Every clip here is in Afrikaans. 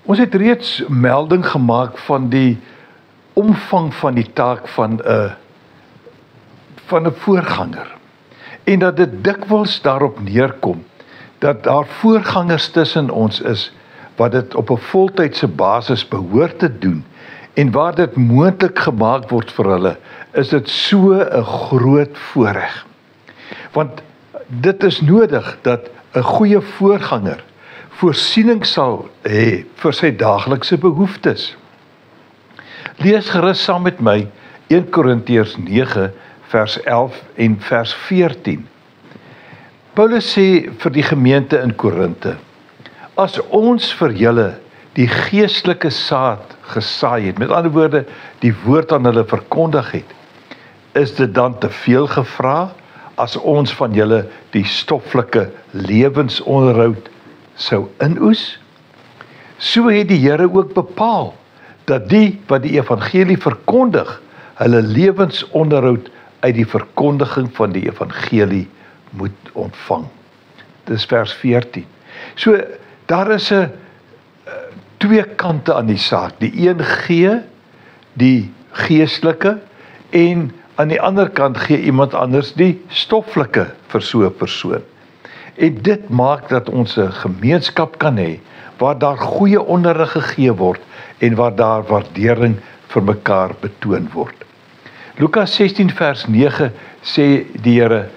Ons het reeds melding gemaak van die omvang van die taak van 'n voorganger. En dat dit dikwels daarop neerkom dat daar voorgangers tussen ons is wat dit op 'n voltydse basis behoort te doen en waar dit moontlik gemaak word vir hulle, is dit so 'n groot voorreg. Want dit is nodig dat 'n goeie voorganger voorsiening sal hê vir sy daaglikse behoeftes. Lees gerus saam met my 1 Korintiërs 9 vers 11 en vers 14. Paulus sê vir die gemeente in Korinte: as ons vir julle die geestelike saad gesaai het, met ander woorde die woord aan hulle verkondig het, is dit dan te veel gevra as ons van julle die stoffelike lewensonderhoud sou inoes? So het die Here ook bepaal dat die wat die evangelie verkondig, hulle lewensonderhoud uit die verkondiging van die evangelie moet ontvang. Dis vers 14. So, daar is 'n twee kante aan die saak. Die een gee die geestelike en aan die ander kant gee iemand anders die stoffelike vir so 'n persoon. En dit maak dat ons 'n gemeenskap kan hê waar daar goeie onderrig gegee word en waar daar waardering vir mekaar betoon word. Lukas 16 vers 9 sê die Here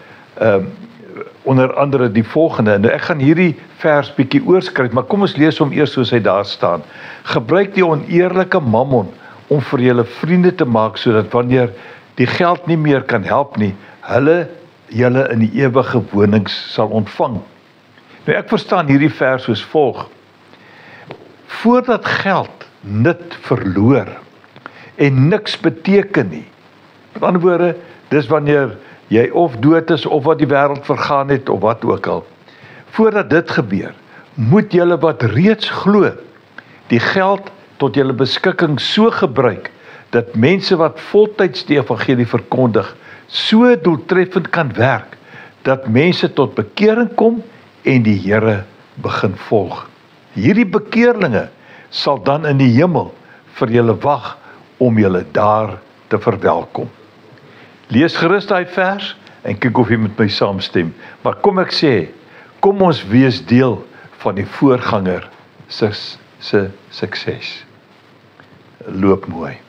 onder andere die volgende, en ek gaan hierdie vers bietjie oorskryf, maar kom ons lees hom eers soos hy daar staan. Gebruik die oneerlike mammon om vir julle vriende te maak, sodat wanneer die geld nie meer kan help nie, hulle julle in die ewige wonings sal ontvang. Nou ek verstaan hierdie vers soos volg: voordat geld nut verloor en niks beteken nie. Met ander woorde, dis wanneer jy of dood is of wat die wêreld vergaan het of wat ook al. Voordat dit gebeur, moet julle wat reeds glo, die geld tot julle beskikking so gebruik dat mense wat voltyds die evangelie verkondig, so doeltreffend kan werk dat mense tot bekering kom en die Here begin volg. Hierdie bekeerlinge sal dan in die hemel vir julle wag om julle daar te verwelkom. Lees gerus daai vers en kyk of jy met my saamstem. Maar kom ek sê, kom ons wees deel van die voorganger se sukses. Loop mooi.